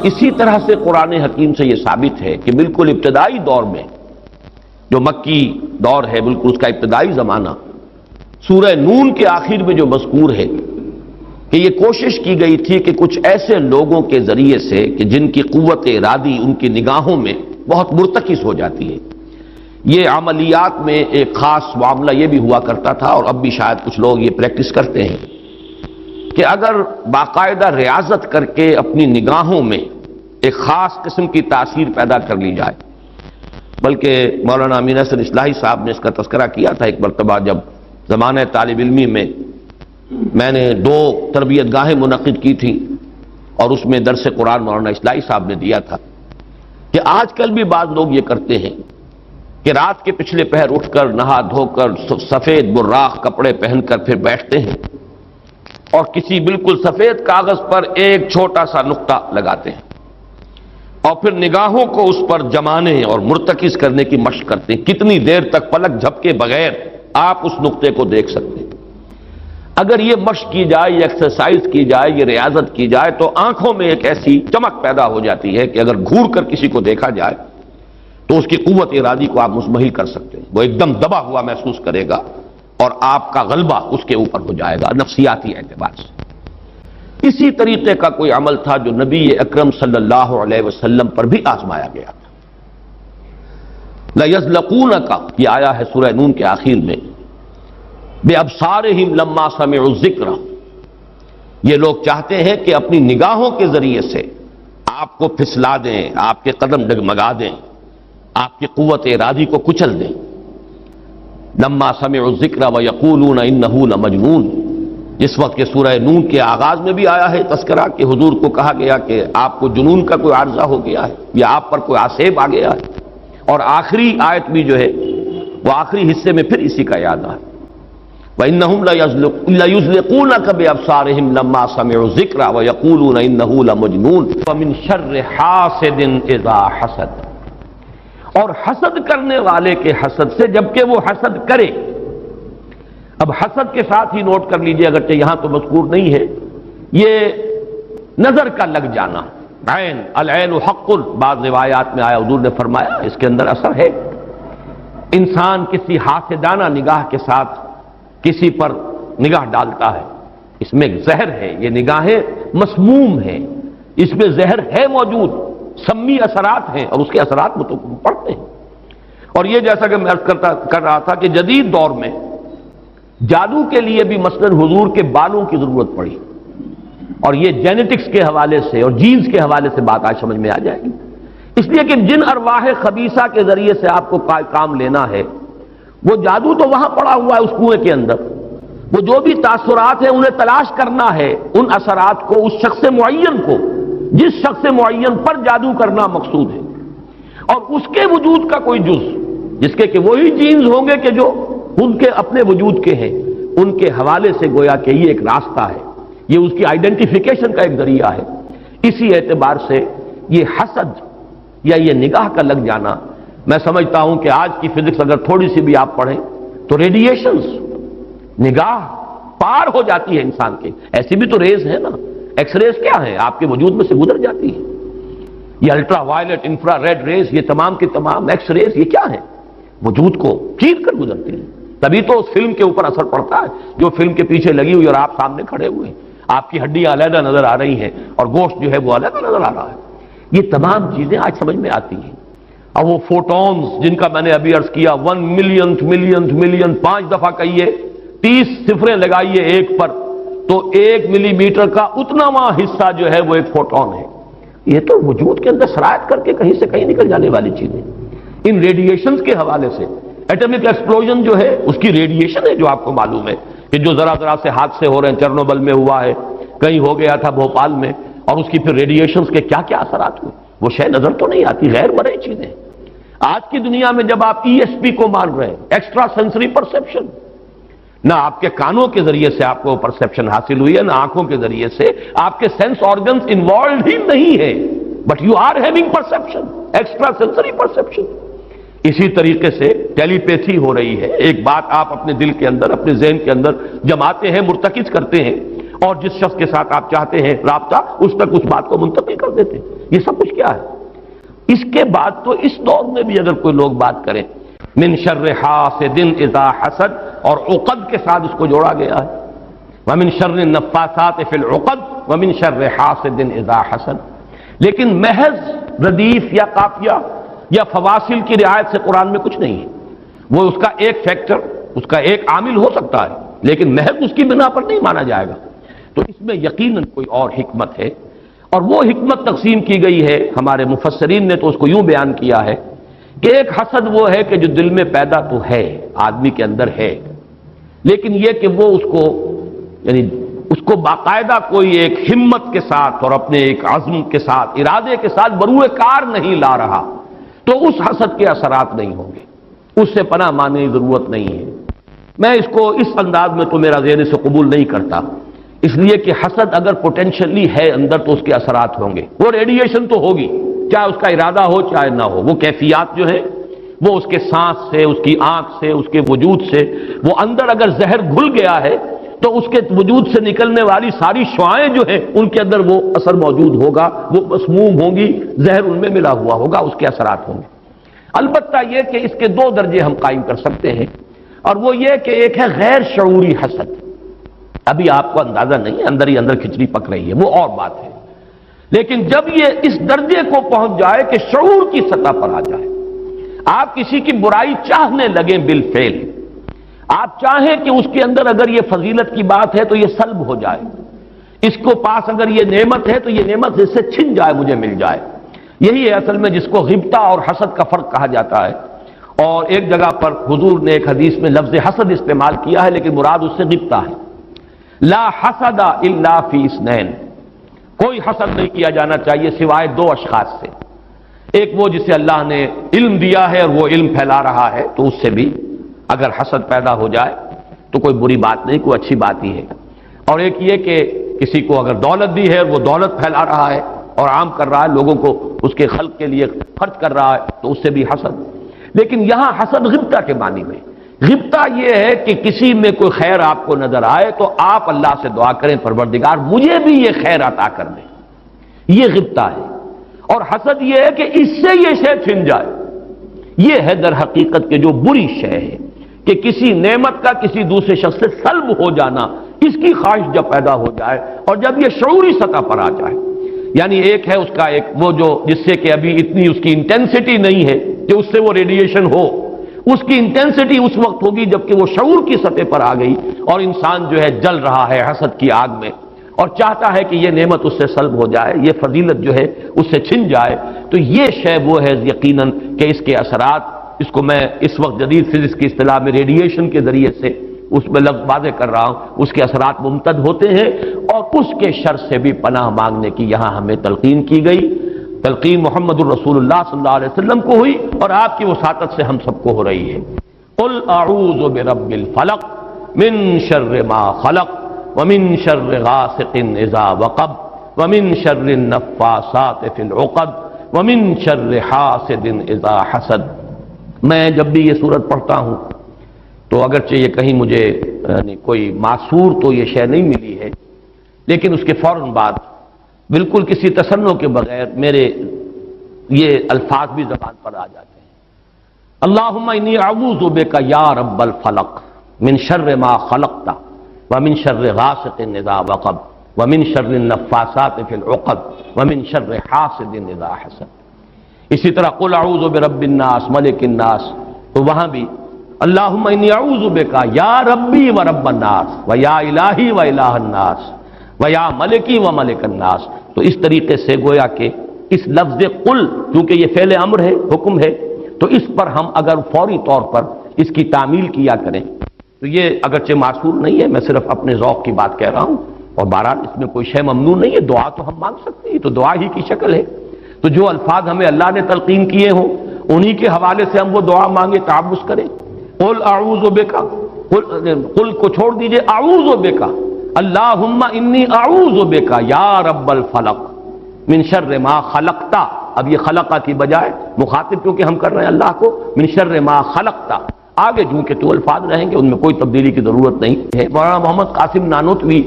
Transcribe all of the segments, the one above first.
اسی طرح سے قرآن حکیم سے یہ ثابت ہے کہ بالکل ابتدائی دور میں جو مکی دور ہے، بالکل اس کا ابتدائی زمانہ، سورہ نون کے آخر میں جو مذکور ہے کہ یہ کوشش کی گئی تھی کہ کچھ ایسے لوگوں کے ذریعے سے کہ جن کی قوت ارادی ان کی نگاہوں میں بہت مرتکز ہو جاتی ہے، یہ عملیات میں ایک خاص معاملہ یہ بھی ہوا کرتا تھا، اور اب بھی شاید کچھ لوگ یہ پریکٹس کرتے ہیں کہ اگر باقاعدہ ریاضت کر کے اپنی نگاہوں میں ایک خاص قسم کی تاثیر پیدا کر لی جائے، بلکہ مولانا امین احسن اصلاحی صاحب نے اس کا تذکرہ کیا تھا ایک مرتبہ جب زمانہ طالب علمی میں نے 2 تربیت گاہیں منعقد کی تھیں، اور اس میں درس قرآن مولانا اصلاحی صاحب نے دیا تھا کہ آج کل بھی بعض لوگ یہ کرتے ہیں کہ رات کے پچھلے پہر اٹھ کر نہا دھو کر سفید براق کپڑے پہن کر پھر بیٹھتے ہیں اور کسی بالکل سفید کاغذ پر ایک چھوٹا سا نقطہ لگاتے ہیں اور پھر نگاہوں کو اس پر جمانے اور مرتکز کرنے کی مشق کرتے ہیں۔ کتنی دیر تک پلک جھپکے بغیر آپ اس نقطے کو دیکھ سکتے ہیں۔ اگر یہ مشق کی جائے، یہ ایکسرسائز کی جائے، یہ ریاضت کی جائے تو آنکھوں میں ایک ایسی چمک پیدا ہو جاتی ہے کہ اگر گھور کر کسی کو دیکھا جائے تو اس کی قوت ارادی کو آپ مزمحل کر سکتے ہیں، وہ ایک دم دبا ہوا محسوس کرے گا اور آپ کا غلبہ اس کے اوپر ہو جائے گا نفسیاتی اعتبار سے۔ اسی طریقے کا کوئی عمل تھا جو نبی اکرم صلی اللہ علیہ وسلم پر بھی آزمایا گیا تھا۔ لَيَزْلَقُونَكَ یہ آیا ہے سورہ نون کے آخر میں، بِأَبْصَارِهِمْ لَمَّا سَمِعُوا الذِّكْرَ، یہ لوگ چاہتے ہیں کہ اپنی نگاہوں کے ذریعے سے آپ کو پھسلا دیں، آپ کے قدم ڈگمگا دیں، آپ کی قوت ارادی کو کچل دیں۔ لما سمعوا الذکر ویقولون انہ لمجنون، جس وقت کہ سورہ نون کے آغاز میں بھی آیا ہے تذکرہ کہ حضور کو کہا گیا کہ آپ کو جنون کا کوئی عارضہ ہو گیا ہے یا آپ پر کوئی آسیب آ گیا ہے، اور آخری آیت بھی جو ہے وہ آخری حصے میں پھر اسی کا یاد آیا، وَإِنَّهُمْ لَيُزْلِقُونَكَ بِأَبْصَارِهِمْ لَمَّا سَمِعُوا الذِّكْرَ وَيَقُولُونَ إِنَّهُ لَمَجْنُونٌ وَمِن شَرِّ حَاسِدٍ إِذَا حَسَدَ، اور حسد کرنے والے کے حسد سے جبکہ وہ حسد کرے۔ اب حسد کے ساتھ ہی نوٹ کر لیجئے، اگرچہ یہاں تو مذکور نہیں ہے، یہ نظر کا لگ جانا، عین العین حق، بعض روایات میں آیا حضور نے فرمایا اس کے اندر اثر ہے۔ انسان کسی حاسدانہ نگاہ کے ساتھ کسی پر نگاہ ڈالتا ہے، اس میں ایک زہر ہے، یہ نگاہیں مسموم ہیں، اس میں زہر ہے موجود، سمی اثرات ہیں، اور اس کے اثرات تو پڑتے ہیں۔ اور یہ جیسا کہ میں عرض کر رہا تھا کہ جدید دور میں جادو کے لیے بھی مثلاً حضور کے بالوں کی ضرورت پڑی، اور یہ جینیٹکس کے حوالے سے اور جینز کے حوالے سے بات آج سمجھ میں آ جائے گی، اس لیے کہ جن ارواح خبیثہ کے ذریعے سے آپ کو کام لینا ہے، وہ جادو تو وہاں پڑا ہوا ہے اس کنویں کے اندر، وہ جو بھی تاثرات ہیں انہیں تلاش کرنا ہے، ان اثرات کو اس شخص معین کو، جس شخص معین پر جادو کرنا مقصود ہے، اور اس کے وجود کا کوئی جز جس کے کہ وہی جینز ہوں گے کہ جو ان کے اپنے وجود کے ہیں، ان کے حوالے سے گویا کہ یہ ایک راستہ ہے، یہ اس کی آئیڈینٹیفیکیشن کا ایک ذریعہ ہے۔ اسی اعتبار سے یہ حسد یا یہ نگاہ کا لگ جانا، میں سمجھتا ہوں کہ آج کی فزکس اگر تھوڑی سی بھی آپ پڑھیں تو ریڈیشنز نگاہ پار ہو جاتی ہے انسان کے، ایسی بھی تو ریز ہے نا، ایکس ریز کیا ہے، آپ کے وجود میں سے گزر جاتی ہے، یہ ultraviolet infrared rays, یہ تمام کی تمام ایکس ریز، یہ کیا ہے، وجود کو چیر کر گزرتی ہے، تبھی تو اس فلم کے اوپر اثر پڑتا ہے جو فلم کے پیچھے لگی ہوئی اور آپ سامنے کھڑے ہوئے ہیں، آپ کی ہڈیاں علیحدہ نظر آ رہی ہیں اور گوشت جو ہے وہ علیحدہ نظر آ رہا ہے، یہ تمام چیزیں آج سمجھ میں آتی ہیں۔ اور وہ فوٹونز جن کا میں نے ابھی عرض کیا 1 ملین 5 دفعہ کہیے، 30 صفریں لگائیے ایک پر تو 1 ملی میٹر کا اتناواں حصہ جو ہے وہ ایک فوٹون ہے، یہ تو وجود کے اندر سرایت کر کے کہیں سے کہیں نکل جانے والی چیزیں۔ ان ریڈیشنز کے حوالے سے ایٹمک ایکسپلوژن جو ہے اس کی ریڈیشن ہے، جو آپ کو معلوم ہے کہ جو ذرا سے حادثے ہو رہے ہیں، چرنوبل میں ہوا ہے، کہیں ہو گیا تھا بھوپال میں، اور اس کی پھر ریڈیشنز کے کیا کیا اثرات ہوئے، وہ شے نظر تو نہیں آتی، غیر مرئی چیزیں۔ آج کی دنیا میں جب آپ ESP کو مان رہے ہیں، ایکسٹرا سینسری پرسیپشن، نہ آپ کے کانوں کے ذریعے سے آپ کو پرسیپشن حاصل ہوئی ہے، نہ آنکھوں کے ذریعے سے، آپ کے سینس آرگنز انوالوڈ ہی نہیں ہے، but you are having perception, extra sensory perception. اسی طریقے سے ٹیلی پیتھی ہو رہی ہے، ایک بات آپ اپنے دل کے اندر، اپنے ذہن کے اندر جماتے ہیں، مرتکز کرتے ہیں، اور جس شخص کے ساتھ آپ چاہتے ہیں رابطہ اس تک اس بات کو منتقل کر دیتے ہیں۔ یہ سب کچھ کیا ہے؟ اس کے بعد تو اس دور میں بھی اگر کوئی لوگ بات کریں من شر حاسد اذا حسد، اور عقد کے ساتھ اس کو جوڑا گیا ہے، ومن شر النفاثات فی العقد ومن شر حاسد اذا حسد، لیکن محض ردیف یا قافیہ یا فواصل کی رعایت سے قرآن میں کچھ نہیں ہے۔ وہ اس کا ایک فیکٹر، اس کا ایک عامل ہو سکتا ہے، لیکن محض اس کی بنا پر نہیں مانا جائے گا۔ تو اس میں یقیناً کوئی اور حکمت ہے، اور وہ حکمت تقسیم کی گئی ہے۔ ہمارے مفسرین نے تو اس کو یوں بیان کیا ہے کہ ایک حسد وہ ہے کہ جو دل میں پیدا تو ہے، آدمی کے اندر ہے، لیکن یہ کہ وہ اس کو یعنی اس کو باقاعدہ کوئی ایک ہمت کے ساتھ اور اپنے ایک عزم کے ساتھ، ارادے کے ساتھ بروئے کار نہیں لا رہا، تو اس حسد کے اثرات نہیں ہوں گے، اس سے پناہ مانگنے کی ضرورت نہیں ہے۔ میں اس کو اس انداز میں تو میرا ذہن سے قبول نہیں کرتا، اس لیے کہ حسد اگر پوٹینشلی ہے اندر تو اس کے اثرات ہوں گے، وہ ریڈیشن تو ہوگی، چاہے اس کا ارادہ ہو چاہے نہ ہو، وہ کیفیات جو ہے وہ اس کے سانس سے، اس کی آنکھ سے، اس کے وجود سے، وہ اندر اگر زہر گھل گیا ہے تو اس کے وجود سے نکلنے والی ساری شعاعیں جو ہیں ان کے اندر وہ اثر موجود ہوگا، وہ مسموم ہوں گی، زہر ان میں ملا ہوا ہوگا، اس کے اثرات ہوں گے۔ البتہ یہ کہ اس کے دو درجے ہم قائم کر سکتے ہیں، اور وہ یہ کہ ایک ہے غیر شعوری حسد، ابھی آپ کو اندازہ نہیں ہے، اندر ہی اندر کھچڑی پک رہی ہے، وہ اور بات ہے، لیکن جب یہ اس درجے کو پہنچ جائے کہ شعور کی سطح پر آ جائے، آپ کسی کی برائی چاہنے لگیں بالفعل، آپ چاہیں کہ اس کے اندر اگر یہ فضیلت کی بات ہے تو یہ سلب ہو جائے، اس کو پاس اگر یہ نعمت ہے تو یہ نعمت اس سے چھن جائے، مجھے مل جائے، یہی ہے اصل میں جس کو غبطہ اور حسد کا فرق کہا جاتا ہے۔ اور ایک جگہ پر حضور نے ایک حدیث میں لفظ حسد استعمال کیا ہے، لیکن مراد اس سے غبطہ ہے۔ لا حسد الا فی اثنین، کوئی حسد نہیں کیا جانا چاہیے سوائے دو اشخاص سے، ایک وہ جسے اللہ نے علم دیا ہے اور وہ علم پھیلا رہا ہے تو اس سے بھی اگر حسد پیدا ہو جائے تو کوئی بری بات نہیں، کوئی اچھی بات ہی ہے، اور ایک یہ کہ کسی کو اگر دولت دی ہے اور وہ دولت پھیلا رہا ہے اور عام کر رہا ہے، لوگوں کو اس کے خلق کے لیے خرچ کر رہا ہے تو اس سے بھی حسد۔ لیکن یہاں حسد غبطہ کے معنی میں، غبطہ یہ ہے کہ کسی میں کوئی خیر آپ کو نظر آئے تو آپ اللہ سے دعا کریں پروردگار مجھے بھی یہ خیر عطا کر دے، یہ غبطہ ہے۔ اور حسد یہ ہے کہ اس سے یہ شے چھن جائے، یہ ہے در حقیقت کہ جو بری شے ہے کہ کسی نعمت کا کسی دوسرے شخص سے سلب ہو جانا، اس کی خواہش جب پیدا ہو جائے اور جب یہ شعوری سطح پر آ جائے، یعنی ایک ہے اس کا ایک وہ جو جس سے کہ ابھی اتنی اس کی انٹینسٹی نہیں ہے کہ اس سے وہ ریڈیشن ہو، اس کی انٹینسٹی اس وقت ہوگی جبکہ وہ شعور کی سطح پر آ گئی اور انسان جو ہے جل رہا ہے حسد کی آگ میں اور چاہتا ہے کہ یہ نعمت اس سے سلب ہو جائے، یہ فضیلت جو ہے اس سے چھن جائے، تو یہ شے وہ ہے یقیناً کہ اس کے اثرات، اس کو میں اس وقت جدید فزکس کی اصطلاح میں ریڈیشن کے ذریعے سے اس میں لفظ واضح کر رہا ہوں، اس کے اثرات ممتد ہوتے ہیں، اور اس کے شر سے بھی پناہ مانگنے کی یہاں ہمیں تلقین کی گئی۔ تلقین محمد الرسول اللہ صلی اللہ علیہ وسلم کو ہوئی اور آپ کی وساطت سے ہم سب کو ہو رہی ہے۔ قل اعوذ برب الفلق من شر ما خلق ومن شر غاسق اذا وقب ومن شر النفاثات فی العقد ومن شر حاسد اذا حسد۔ میں جب بھی یہ سورت پڑھتا ہوں تو اگرچہ یہ کہیں مجھے یعنی کوئی معصور تو یہ شے نہیں ملی ہے، لیکن اس کے فوراً بعد بالکل کسی تصنع کے بغیر میرے یہ الفاظ بھی زبان پر آ جاتے ہیں۔ اللہم انی اعوذ بک یا رب الفلق من شر ما خلقت ومن شر غاسق اذا وقب ومن شر النفاثات فی العقد ومن شر حاسد اذا حسد۔ اسی طرح قل اعوذ برب الناس ملک الناس، تو وہاں بھی اللہم انی اعوذ بک یا ربی و رب الناس و یا الہی و الہ الناس و یا ملکی و ملک الناس۔ تو اس طریقے سے گویا کہ اس لفظ قل کیونکہ یہ فعل امر ہے، حکم ہے، تو اس پر ہم اگر فوری طور پر اس کی تعمیل کیا کریں تو یہ اگرچہ معصور نہیں ہے، میں صرف اپنے ذوق کی بات کہہ رہا ہوں، اور بہرحال اس میں کوئی شے ممنوع نہیں ہے، دعا تو ہم مانگ سکتے ہیں، تو دعا ہی کی شکل ہے، تو جو الفاظ ہمیں اللہ نے تلقین کیے ہوں انہی کے حوالے سے ہم وہ دعا مانگے، تعوذ کریں۔ قل اعوذ بک، قل کو چھوڑ دیجئے، اعوذ بک، اللہم انی اعوذ بک یا رب الفلق من شر ما خلقت، اب یہ خلقہ کی بجائے مخاطب کیونکہ ہم کر رہے ہیں اللہ کو، من شر ما خلقت، آگے جو کہ تو الفاظ رہیں گے ان میں کوئی تبدیلی کی ضرورت نہیں ہے۔ مولانا محمد قاسم نانوتوی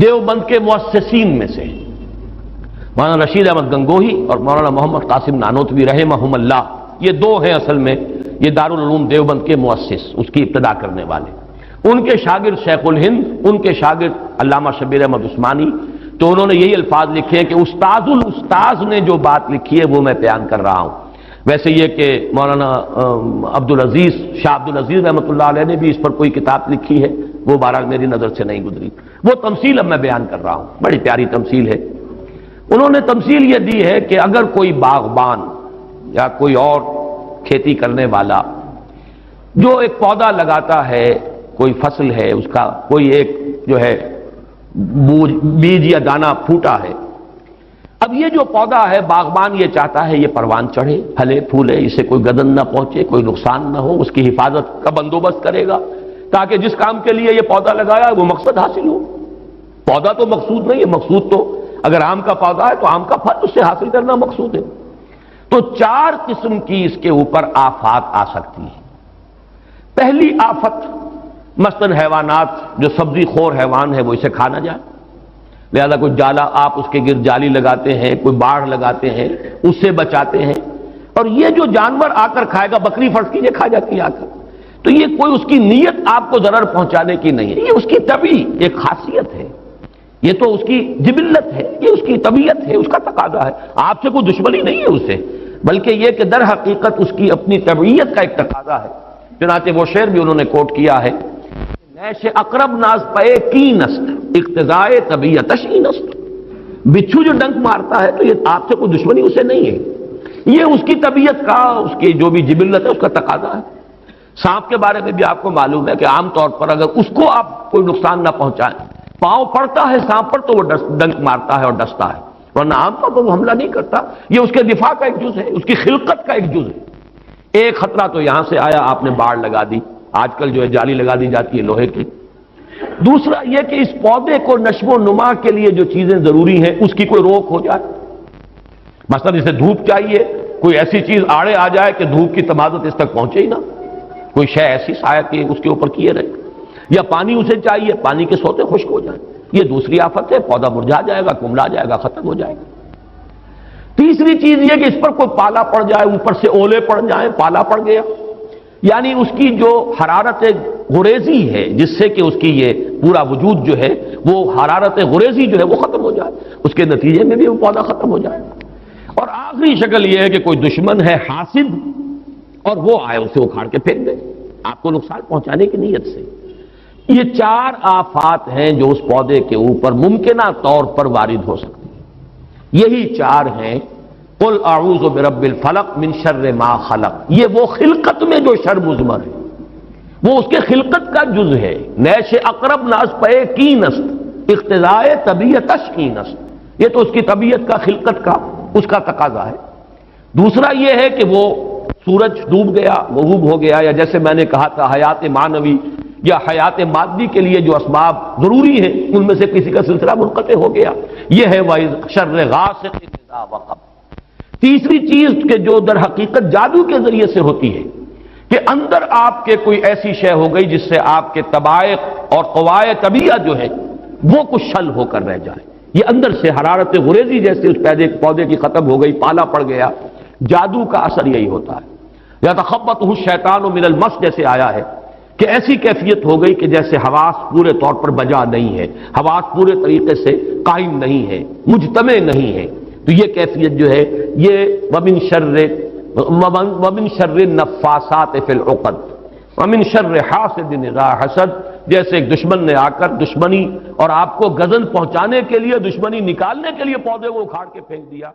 دیوبند کے مؤسسین میں سے مولانا رشید احمد گنگوہی اور مولانا محمد قاسم نانوتوی رحمہم اللہ، یہ دو ہیں اصل میں یہ دارالعلوم دیوبند کے مؤسس، اس کی ابتدا کرنے والے۔ ان کے شاگرد شیخ الہند، ان کے شاگرد علامہ شبیر احمد عثمانی، تو انہوں نے یہی الفاظ لکھے ہیں کہ استاذ الاستاذ نے جو بات لکھی ہے وہ میں بیان کر رہا ہوں۔ ویسے یہ کہ مولانا عبدالعزیز شاہ عبدالعزیز رحمۃ اللہ علیہ نے بھی اس پر کوئی کتاب لکھی ہے، وہ بہرحال میری نظر سے نہیں گزری، وہ تمثیل اب میں بیان کر رہا ہوں، بڑی پیاری تمثیل ہے۔ انہوں نے تمثیل یہ دی ہے کہ اگر کوئی باغبان یا کوئی اور کھیتی کرنے والا جو ایک پودا لگاتا ہے، کوئی فصل ہے اس کا، کوئی ایک جو ہے بیج یا دانہ پھوٹا ہے، اب یہ جو پودا ہے باغبان یہ چاہتا ہے یہ پروان چڑھے، پھلے پھولے، اسے کوئی گدن نہ پہنچے، کوئی نقصان نہ ہو، اس کی حفاظت کا بندوبست کرے گا تاکہ جس کام کے لیے یہ پودا لگایا وہ مقصد حاصل ہو۔ پودا تو مقصود نہیں ہے، مقصود تو اگر آم کا پودا ہے تو آم کا پھل اس سے حاصل کرنا مقصود ہے۔ تو چار قسم کی اس کے اوپر آفات آ سکتی ہیں۔ پہلی آفت مثلاً حیوانات، جو سبزی خور حیوان ہے وہ اسے کھا نہ جائے، لہذا کوئی جالا آپ اس کے گرد جالی لگاتے ہیں، کوئی باڑھ لگاتے ہیں، اس سے بچاتے ہیں، اور یہ جو جانور آ کر کھائے گا، بکری فرض کیجیے کھا جاتی ہے آ کر، تو یہ کوئی اس کی نیت آپ کو ضرر پہنچانے کی نہیں ہے، یہ اس کی طبعی ایک خاصیت ہے، یہ تو اس کی جبلت ہے، یہ اس کی طبیعت ہے، اس کا تقاضا ہے، آپ سے کوئی دشمنی نہیں ہے اس سے، بلکہ یہ کہ در حقیقت اس کی اپنی طبیعت کا ایک تقاضا ہے۔ چنانچہ وہ شعر بھی انہوں نے کوٹ کیا ہے، نیش اقرب ناز پے کی نست اقتضائے طبیعتش اینست، بچھو جو ڈنک مارتا ہے تو یہ آپ سے کوئی دشمنی اسے نہیں ہے، یہ اس کی طبیعت کا، اس کی جو بھی جبلت ہے اس کا تقاضا ہے۔ سانپ کے بارے میں بھی آپ کو معلوم ہے کہ عام طور پر اگر اس کو آپ کوئی نقصان نہ پہنچائیں، پاؤں پڑتا ہے سانپ پر تو وہ ڈنک مارتا ہے اور ڈستا ہے، ورنہ عام طور پر وہ حملہ نہیں کرتا، یہ اس کے دفاع کا ایک جز ہے، اس کی خلقت کا ایک جز ہے۔ ایک خطرہ تو یہاں سے آیا، آپ نے باڑ لگا دی، آج کل جو ہے جالی لگا دی جاتی ہے لوہے کی۔ دوسرا یہ کہ اس پودے کو نشو و نما کے لیے جو چیزیں ضروری ہیں اس کی کوئی روک ہو جائے، مثلا اسے دھوپ چاہیے، کوئی ایسی چیز آڑے آ جائے کہ دھوپ کی تمازت اس تک پہنچے ہی نہ، کوئی شے ایسی سایہ کہ اس کے اوپر کیے رہے، یا پانی اسے چاہیے، پانی کے سوتے خشک ہو جائیں، یہ دوسری آفت ہے، پودا مرجھا جائے گا، کمڑا جائے گا، ختم ہو جائے گا۔ تیسری چیز یہ کہ اس پر کوئی پالا پڑ جائے، اوپر سے اولے پڑ جائیں، پالا پڑ گیا، یعنی اس کی جو حرارت غریزی ہے جس سے کہ اس کی یہ پورا وجود جو ہے وہ حرارت غریزی جو ہے وہ ختم ہو جائے، اس کے نتیجے میں بھی وہ پودا ختم ہو جائے۔ اور آخری شکل یہ ہے کہ کوئی دشمن ہے حاسد اور وہ آئے اسے اکھاڑ کے پھینک دے آپ کو نقصان پہنچانے کی نیت سے۔ یہ چار آفات ہیں جو اس پودے کے اوپر ممکنہ طور پر وارد ہو سکتی ہیں، یہی چار ہیں۔ قل اعوذ برب الفلق من شر ما خلق، یہ وہ خلقت میں جو شر مضمر ہے، وہ اس کے خلقت کا جز ہے۔ نیش اقرب ناز پے کی نست اقتضائے طبیعتش کی نست، یہ تو اس کی طبیعت کا، خلقت کا، اس کا تقاضا ہے۔ دوسرا یہ ہے کہ وہ سورج ڈوب گیا، غروب ہو گیا، یا جیسے میں نے کہا تھا حیات معنوی یا حیات مادی کے لیے جو اسباب ضروری ہیں ان میں سے کسی کا سلسلہ منقطع ہو گیا، یہ ہے وَإِذْ شَرِّ غَاسِقٍ إِذَا وَقَبَ۔ تیسری چیز کہ جو در حقیقت جادو کے ذریعے سے ہوتی ہے کہ اندر آپ کے کوئی ایسی شے ہو گئی جس سے آپ کے طبائع اور قوائے طبیعہ جو ہے وہ کچھ شل ہو کر رہ جائے، یہ اندر سے حرارت غریزی جیسے اس پودے کی ختم ہو گئی، پالا پڑ گیا، جادو کا اثر یہی ہوتا ہے۔ یا تخبطہ الشیطان من المس جیسے آیا ہے کہ ایسی کیفیت ہو گئی کہ جیسے حواس پورے طور پر بجا نہیں ہے، حواس پورے طریقے سے قائم نہیں ہے، مجتمع نہیں ہے، تو یہ کیفیت جو ہے یہ ومن شر النفاسات فی العقد ومن شر حاسد اذا حسد، جیسے ایک دشمن نے آ کر دشمنی اور آپ کو گزن پہنچانے کے لیے، دشمنی نکالنے کے لیے پودے کو اکھاڑ کے پھینک دیا،